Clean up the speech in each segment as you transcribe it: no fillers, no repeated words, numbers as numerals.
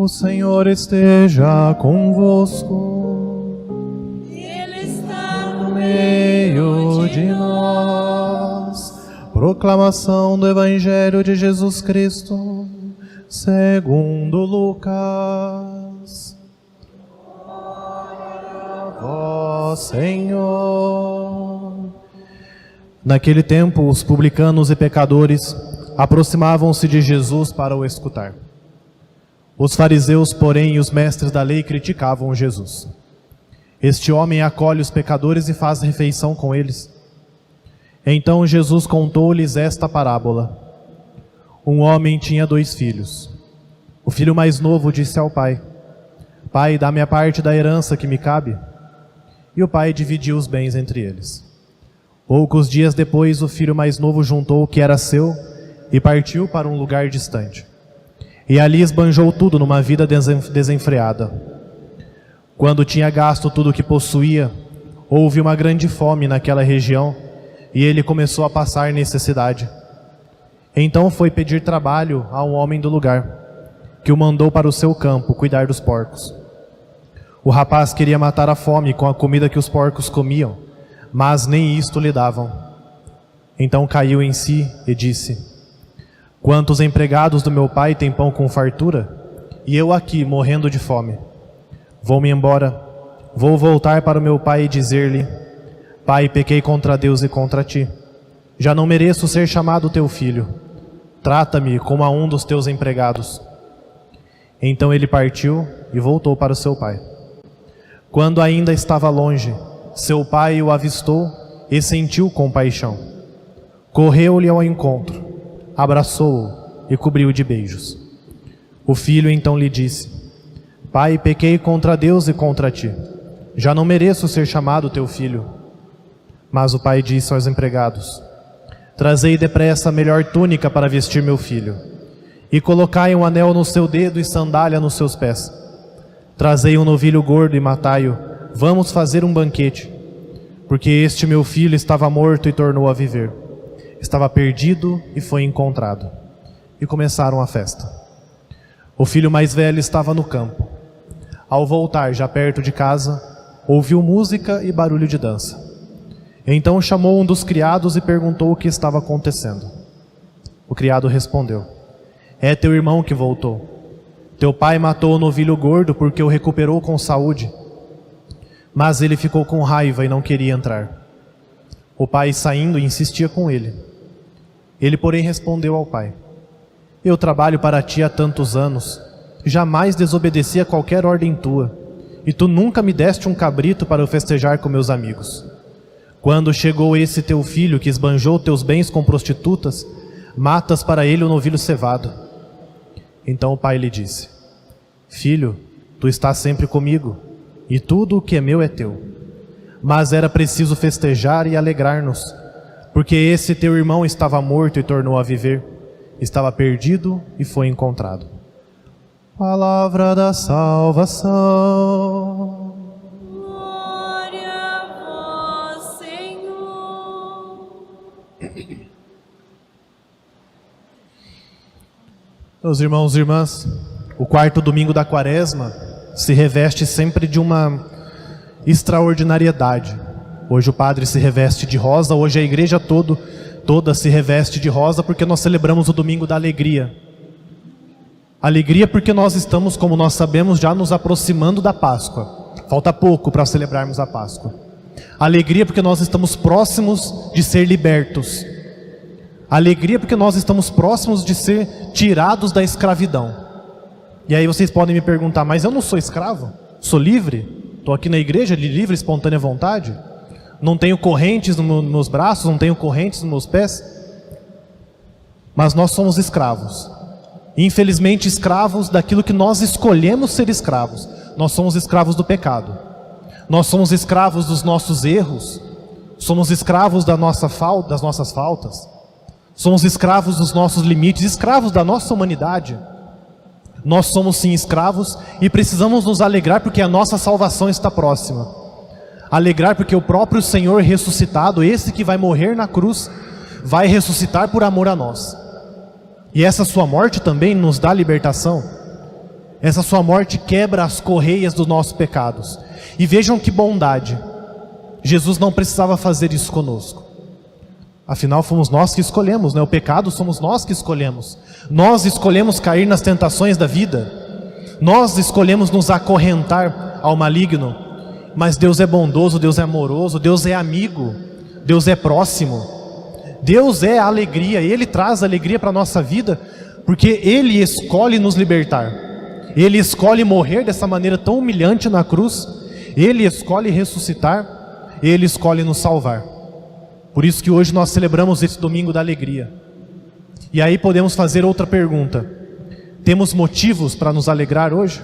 O Senhor esteja convosco. Ele está no Meio de nós. Proclamação do Evangelho de Jesus Cristo, segundo Lucas. Glória a vós, Senhor. Naquele tempo, os publicanos e pecadores aproximavam-se de Jesus para o escutar. Os fariseus, porém, e os mestres da lei criticavam Jesus. Este homem acolhe os pecadores e faz refeição com eles. Então Jesus contou-lhes esta parábola. Um homem tinha 2 filhos. O filho mais novo disse ao pai: Pai, dá-me a parte da herança que me cabe. E o pai dividiu os bens entre eles. Poucos dias depois, o filho mais novo juntou o que era seu e partiu para um lugar distante. E ali esbanjou tudo numa vida desenfreada. Quando tinha gasto tudo o que possuía, houve uma grande fome naquela região e ele começou a passar necessidade. Então foi pedir trabalho a um homem do lugar, que o mandou para o seu campo cuidar dos porcos. O rapaz queria matar a fome com a comida que os porcos comiam, mas nem isto lhe davam. Então caiu em si e disse: Quantos empregados do meu pai têm pão com fartura, e eu aqui morrendo de fome? Vou-me embora, vou voltar para o meu pai e dizer-lhe: Pai, pequei contra Deus e contra ti. Já não mereço ser chamado teu filho. Trata-me como a um dos teus empregados. Então ele partiu e voltou para o seu pai. Quando ainda estava longe, seu pai o avistou e sentiu compaixão. Correu-lhe ao encontro, abraçou-o e cobriu-o de beijos. O filho então lhe disse: Pai, pequei contra Deus e contra ti. Já não mereço ser chamado teu filho. Mas o pai disse aos empregados: Trazei depressa a melhor túnica para vestir meu filho, e colocai um anel no seu dedo e sandália nos seus pés. Trazei um novilho gordo e matai-o. Vamos fazer um banquete, porque este meu filho estava morto e tornou a viver. Estava perdido e foi encontrado. E começaram a festa. O filho mais velho estava no campo. Ao voltar, já perto de casa, ouviu música e barulho de dança. Então chamou um dos criados e perguntou o que estava acontecendo. O criado respondeu: É teu irmão que voltou. Teu pai matou o novilho gordo porque o recuperou com saúde. Mas ele ficou com raiva e não queria entrar. O pai, saindo, insistia com ele. Ele, porém, respondeu ao pai: Eu trabalho para ti há tantos anos, jamais desobedeci a qualquer ordem tua, e tu nunca me deste um cabrito para eu festejar com meus amigos. Quando chegou esse teu filho que esbanjou teus bens com prostitutas, matas para ele o novilho cevado. Então o pai lhe disse: Filho, tu estás sempre comigo, e tudo o que é meu é teu. Mas era preciso festejar e alegrar-nos, porque esse teu irmão estava morto e tornou a viver, estava perdido e foi encontrado. Palavra da salvação. Glória a vós, Senhor. Meus irmãos e irmãs, o 4º domingo da Quaresma se reveste sempre de uma extraordinariedade. Hoje o padre se reveste de rosa, hoje a igreja toda se reveste de rosa porque nós celebramos o domingo da alegria. Alegria porque nós estamos, como nós sabemos, já nos aproximando da Páscoa. Falta pouco para celebrarmos a Páscoa. Alegria porque nós estamos próximos de ser libertos. Alegria porque nós estamos próximos de ser tirados da escravidão. E aí vocês podem me perguntar: mas eu não sou escravo? Sou livre? Estou aqui na igreja de livre, espontânea vontade? Não tenho correntes nos meus braços, não tenho correntes nos meus pés? Mas nós somos escravos. Infelizmente escravos daquilo que nós escolhemos ser escravos. Nós somos escravos do pecado. Nós somos escravos dos nossos erros. Somos escravos das nossas faltas. Somos escravos dos nossos limites, escravos da nossa humanidade. Nós somos sim escravos e precisamos nos alegrar porque a nossa salvação está próxima. Alegrar porque o próprio Senhor ressuscitado, esse que vai morrer na cruz, vai ressuscitar por amor a nós. E essa sua morte também nos dá libertação. Essa sua morte quebra as correias dos nossos pecados. E vejam que bondade. Jesus não precisava fazer isso conosco. Afinal, fomos nós que escolhemos, né? O pecado somos nós que escolhemos. Nós escolhemos cair nas tentações da vida. Nós escolhemos nos acorrentar ao maligno. Mas Deus é bondoso, Deus é amoroso, Deus é amigo, Deus é próximo. Deus é a alegria, Ele traz alegria para a nossa vida, porque Ele escolhe nos libertar. Ele escolhe morrer dessa maneira tão humilhante na cruz. Ele escolhe ressuscitar, Ele escolhe nos salvar. Por isso que hoje nós celebramos esse domingo da alegria. E aí podemos fazer outra pergunta: temos motivos para nos alegrar hoje?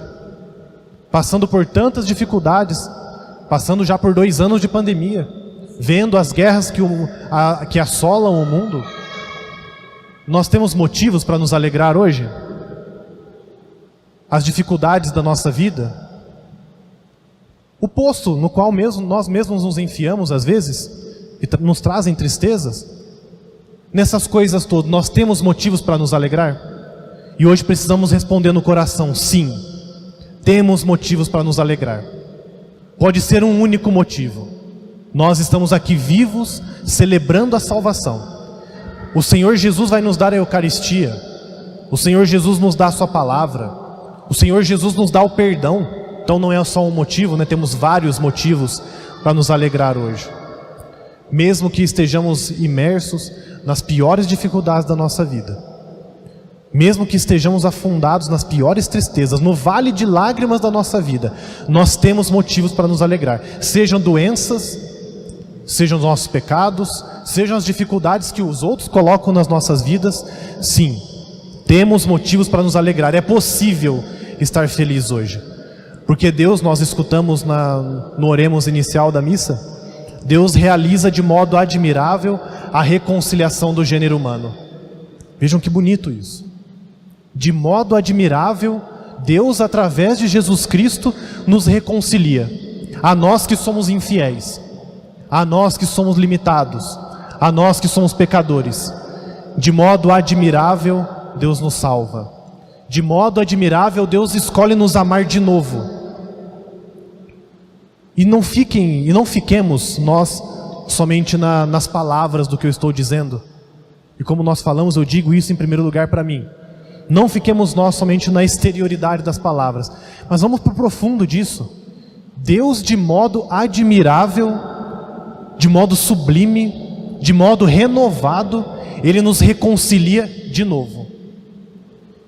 Passando por tantas dificuldades, passando já por 2 anos de pandemia, vendo as guerras que assolam o mundo, nós temos motivos para nos alegrar hoje? As dificuldades da nossa vida, o poço no qual nós mesmos nos enfiamos às vezes, e nos trazem tristezas, nessas coisas todas, nós temos motivos para nos alegrar? E hoje precisamos responder no coração: sim, temos motivos para nos alegrar. Pode ser um único motivo: nós estamos aqui vivos, celebrando a salvação. O Senhor Jesus vai nos dar a Eucaristia, o Senhor Jesus nos dá a sua palavra, o Senhor Jesus nos dá o perdão. Então não é só um motivo, né? Temos vários motivos para nos alegrar hoje. Mesmo que estejamos imersos nas piores dificuldades da nossa vida, mesmo que estejamos afundados nas piores tristezas, no vale de lágrimas da nossa vida, nós temos motivos para nos alegrar. Sejam doenças, sejam os nossos pecados, sejam as dificuldades que os outros colocam nas nossas vidas, sim, temos motivos para nos alegrar. É possível estar feliz hoje, porque Deus, nós escutamos no Oremos inicial da missa, Deus realiza de modo admirável a reconciliação do gênero humano. Vejam que bonito isso. De modo admirável, Deus, através de Jesus Cristo, nos reconcilia. A nós que somos infiéis, a nós que somos limitados, a nós que somos pecadores. De modo admirável, Deus nos salva. De modo admirável, Deus escolhe nos amar de novo. E não fiquemos nós somente nas palavras do que eu estou dizendo. E como nós falamos, eu digo isso em primeiro lugar para mim. Não fiquemos nós somente na exterioridade das palavras, mas vamos para o profundo disso. Deus, de modo admirável, de modo sublime, de modo renovado, Ele nos reconcilia de novo.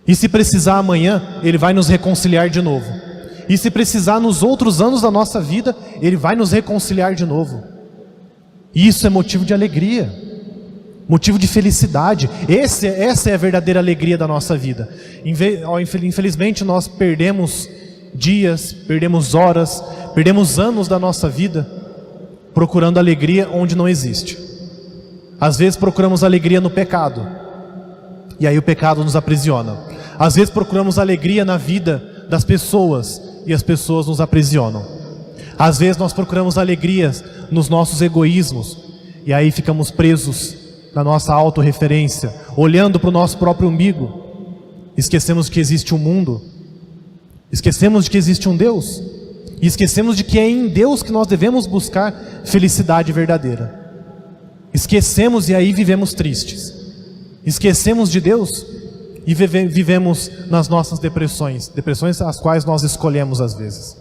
E se precisar amanhã, Ele vai nos reconciliar de novo. E se precisar nos outros anos da nossa vida, Ele vai nos reconciliar de novo. Isso é motivo de alegria, motivo de felicidade. Essa é a verdadeira alegria da nossa vida. Infelizmente nós perdemos dias, perdemos horas, perdemos anos da nossa vida procurando alegria onde não existe. Às vezes procuramos alegria no pecado, e aí o pecado nos aprisiona. Às vezes procuramos alegria na vida das pessoas, e as pessoas nos aprisionam. Às vezes nós procuramos alegrias nos nossos egoísmos, e aí ficamos presos na nossa autorreferência, olhando para o nosso próprio umbigo. Esquecemos que existe um mundo, esquecemos de que existe um Deus, e esquecemos de que é em Deus que nós devemos buscar felicidade verdadeira. Esquecemos e aí vivemos tristes. Esquecemos de Deus e vivemos nas nossas depressões as quais nós escolhemos às vezes.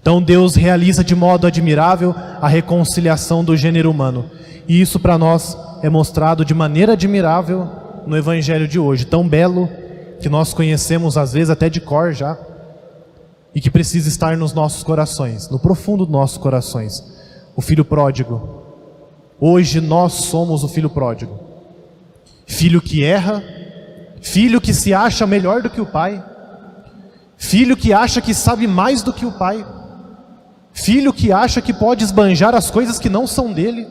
Então Deus realiza de modo admirável a reconciliação do gênero humano, e isso para nós é mostrado de maneira admirável no Evangelho de hoje, tão belo, que nós conhecemos às vezes até de cor já, e que precisa estar nos nossos corações, no profundo dos nossos corações. O filho pródigo. Hoje nós somos o filho pródigo, filho que erra, filho que se acha melhor do que o pai, filho que acha que sabe mais do que o pai, filho que acha que pode esbanjar as coisas que não são dele,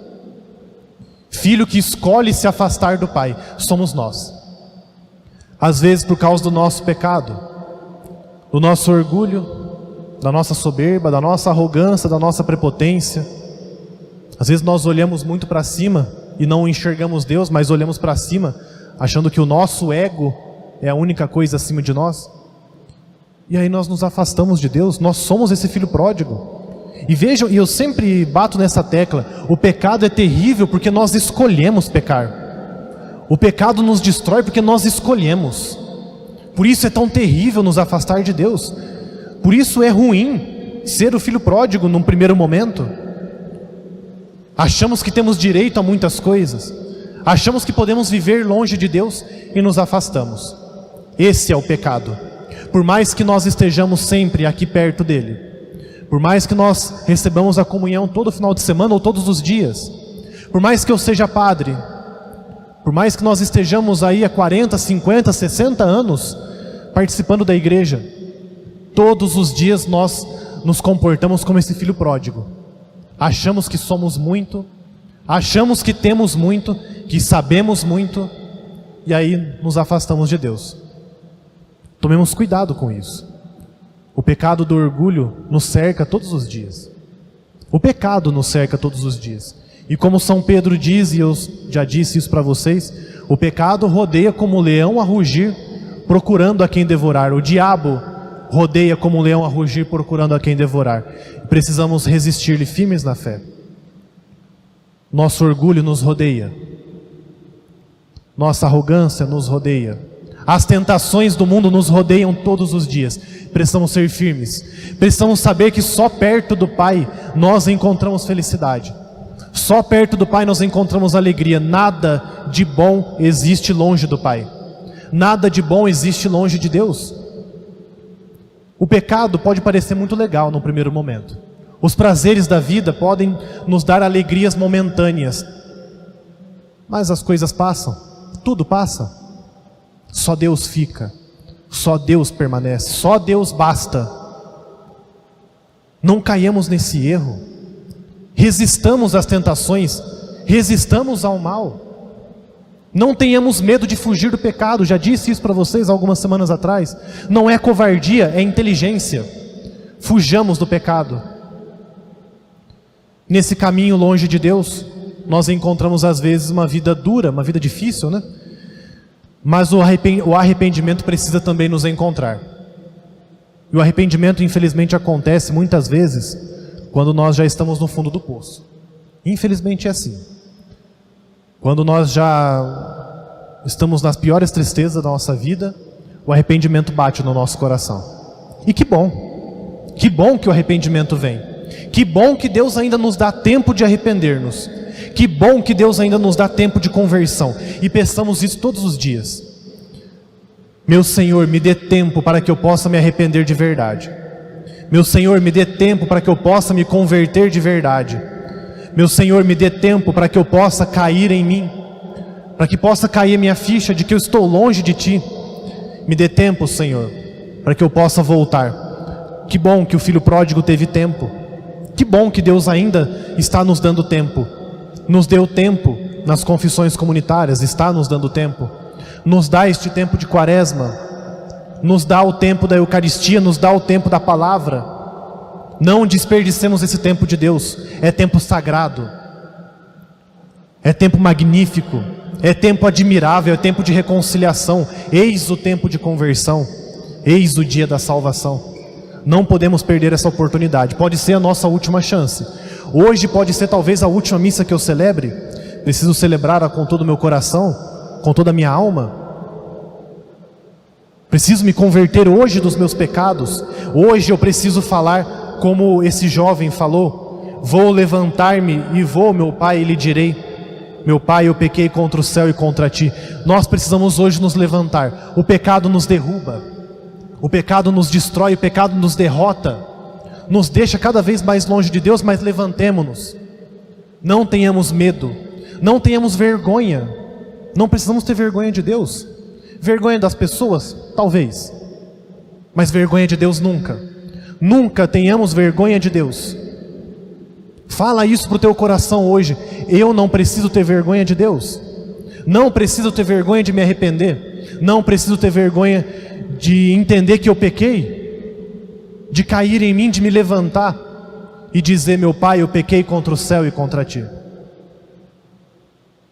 filho que escolhe se afastar do pai. Somos nós. Às vezes por causa do nosso pecado, do nosso orgulho, da nossa soberba, da nossa arrogância, da nossa prepotência. Às vezes nós olhamos muito para cima e não enxergamos Deus, mas olhamos para cima achando que o nosso ego é a única coisa acima de nós. E aí nós nos afastamos de Deus. Nós somos esse filho pródigo. E vejam, e eu sempre bato nessa tecla, o pecado é terrível porque nós escolhemos pecar. O pecado nos destrói porque nós escolhemos. Por isso é tão terrível nos afastar de Deus. Por isso é ruim ser o filho pródigo num primeiro momento. Achamos que temos direito a muitas coisas. Achamos que podemos viver longe de Deus e nos afastamos. Esse é o pecado. Por mais que nós estejamos sempre aqui perto dele, por mais que nós recebamos a comunhão todo final de semana ou todos os dias, por mais que eu seja padre, por mais que nós estejamos aí há 40, 50, 60 anos participando da igreja, todos os dias nós nos comportamos como esse filho pródigo. Achamos que somos muito, achamos que temos muito, que sabemos muito, e aí nos afastamos de Deus. Tomemos cuidado com isso. O pecado do orgulho nos cerca todos os dias. O pecado nos cerca todos os dias. E como São Pedro diz, e eu já disse isso para vocês, o pecado rodeia como um leão a rugir, procurando a quem devorar. O diabo rodeia como um leão a rugir, procurando a quem devorar. Precisamos resistir-lhe firmes na fé. Nosso orgulho nos rodeia. Nossa arrogância nos rodeia. As tentações do mundo nos rodeiam todos os dias. Precisamos ser firmes. Precisamos saber que só perto do Pai nós encontramos felicidade. Só perto do Pai nós encontramos alegria. Nada de bom existe longe do Pai. Nada de bom existe longe de Deus. O pecado pode parecer muito legal no primeiro momento. Os prazeres da vida podem nos dar alegrias momentâneas. Mas as coisas passam. Tudo passa. Só Deus fica, só Deus permanece, só Deus basta. Não caiamos nesse erro. Resistamos às tentações, resistamos ao mal. Não tenhamos medo de fugir do pecado. Já disse isso para vocês algumas semanas atrás. Não é covardia, é inteligência. Fujamos do pecado. Nesse caminho longe de Deus, nós encontramos às vezes uma vida dura, uma vida difícil, né? Mas o arrependimento precisa também nos encontrar. E o arrependimento, infelizmente, acontece muitas vezes quando nós já estamos no fundo do poço. Infelizmente é assim. Quando nós já estamos nas piores tristezas da nossa vida, o arrependimento bate no nosso coração. E que bom que o arrependimento vem. Que bom que Deus ainda nos dá tempo de arrepender-nos. Que bom que Deus ainda nos dá tempo de conversão. E peçamos isso todos os dias. Meu Senhor, me dê tempo para que eu possa me arrepender de verdade. Meu Senhor, me dê tempo para que eu possa me converter de verdade. Meu Senhor, me dê tempo para que eu possa cair em mim. Para que possa cair a minha ficha de que eu estou longe de Ti. Me dê tempo, Senhor, para que eu possa voltar. Que bom que o filho pródigo teve tempo. Que bom que Deus ainda está nos dando tempo. Nos deu tempo nas confissões comunitárias, está nos dando tempo. Nos dá este tempo de quaresma, nos dá o tempo da Eucaristia, nos dá o tempo da palavra. Não desperdicemos esse tempo de Deus. É tempo sagrado, é tempo magnífico, é tempo admirável, é tempo de reconciliação. Eis o tempo de conversão, eis o dia da salvação. Não podemos perder essa oportunidade. Pode ser a nossa última chance. Hoje pode ser talvez a última missa que eu celebre. Preciso celebrar-a com todo o meu coração, com toda a minha alma. Preciso me converter hoje dos meus pecados. Hoje eu preciso falar como esse jovem falou. Vou levantar-me e vou, meu Pai, e lhe direi: meu Pai, eu pequei contra o céu e contra Ti. Nós precisamos hoje nos levantar. O pecado nos derruba. O pecado nos destrói, o pecado nos derrota. Nos deixa cada vez mais longe de Deus, mas levantemo-nos. Não tenhamos medo, não tenhamos vergonha. Não precisamos ter vergonha de Deus. Vergonha das pessoas? Talvez. Mas vergonha de Deus nunca. Nunca tenhamos vergonha de Deus. Fala isso para o teu coração hoje. Eu não preciso ter vergonha de Deus. Não preciso ter vergonha de me arrepender. Não preciso ter vergonha de entender que eu pequei, de cair em mim, de me levantar e dizer: meu Pai, eu pequei contra o céu e contra Ti.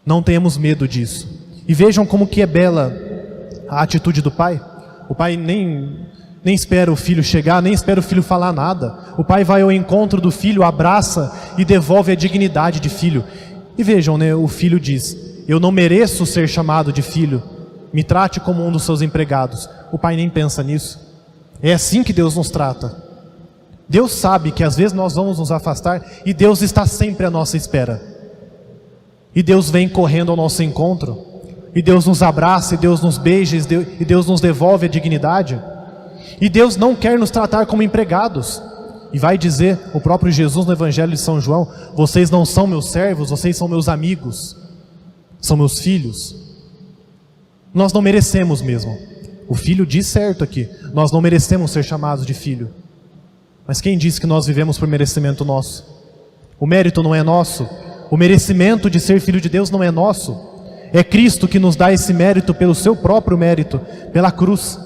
Não tenhamos medo disso. E vejam como que é bela a atitude do Pai. O Pai nem Nem espera o filho chegar, nem espera o filho falar nada. O pai vai ao encontro do filho, abraça e devolve a dignidade de filho. E vejam, né, o filho diz: eu não mereço ser chamado de filho, me trate como um dos seus empregados. O pai nem pensa nisso. É assim que Deus nos trata. Deus sabe que às vezes nós vamos nos afastar e Deus está sempre à nossa espera. E Deus vem correndo ao nosso encontro, e Deus nos abraça, e Deus nos beija, e Deus nos devolve a dignidade. E Deus não quer nos tratar como empregados. E vai dizer o próprio Jesus no Evangelho de São João: vocês não são meus servos, vocês são meus amigos, são meus filhos. Nós não merecemos mesmo. O filho diz certo aqui: nós não merecemos ser chamados de filho. Mas quem disse que nós vivemos por merecimento nosso? O mérito não é nosso. O merecimento de ser filho de Deus não é nosso. É Cristo que nos dá esse mérito pelo seu próprio mérito, pela cruz.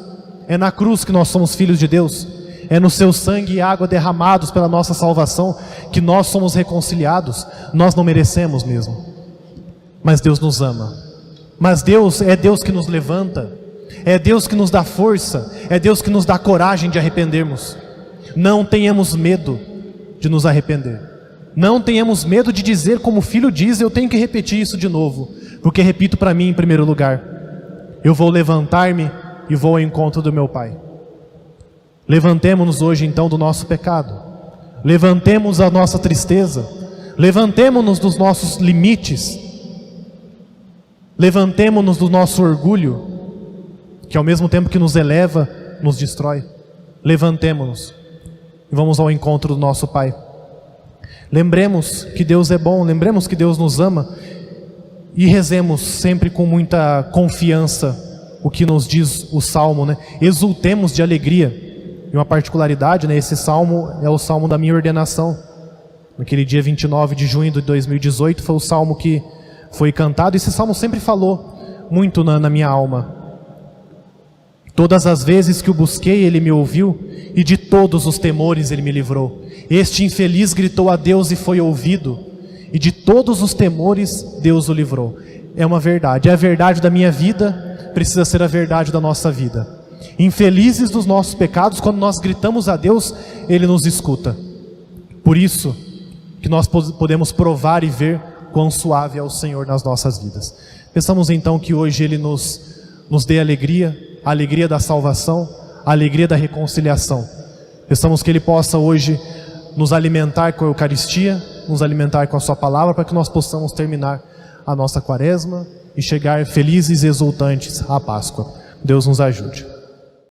É na cruz que nós somos filhos de Deus. É no seu sangue e água derramados pela nossa salvação que nós somos reconciliados. Nós não merecemos mesmo. Mas Deus nos ama. Mas Deus é Deus que nos levanta. É Deus que nos dá força. É Deus que nos dá coragem de arrependermos. Não tenhamos medo de nos arrepender. Não tenhamos medo de dizer como o filho diz: eu tenho que repetir isso de novo. Porque repito para mim em primeiro lugar: eu vou levantar-me e vou ao encontro do meu Pai. Levantemo-nos hoje então do nosso pecado. Levantemos a nossa tristeza. Levantemo-nos dos nossos limites. Levantemo-nos do nosso orgulho, que ao mesmo tempo que nos eleva, nos destrói. Levantemo-nos e vamos ao encontro do nosso Pai. Lembremos que Deus é bom, lembremos que Deus nos ama e rezemos sempre com muita confiança o que nos diz o Salmo, né? Exultemos de alegria. E uma particularidade, né? Esse Salmo é o Salmo da minha ordenação. Naquele dia 29 de junho de 2018 foi o Salmo que foi cantado. Esse Salmo sempre falou muito na minha alma. Todas as vezes que o busquei, Ele me ouviu, e de todos os temores Ele me livrou. Este infeliz gritou a Deus e foi ouvido, e de todos os temores Deus o livrou. É uma verdade, é a verdade da minha vida, precisa ser a verdade da nossa vida. Infelizes dos nossos pecados, quando nós gritamos a Deus, Ele nos escuta. Por isso que nós podemos provar e ver quão suave é o Senhor nas nossas vidas. Pensamos então que hoje Ele nos dê alegria, a alegria da salvação, a alegria da reconciliação. Pensamos que Ele possa hoje nos alimentar com a Eucaristia, nos alimentar com a Sua Palavra, para que nós possamos terminar a nossa Quaresma e chegar felizes e exultantes à Páscoa. Deus nos ajude.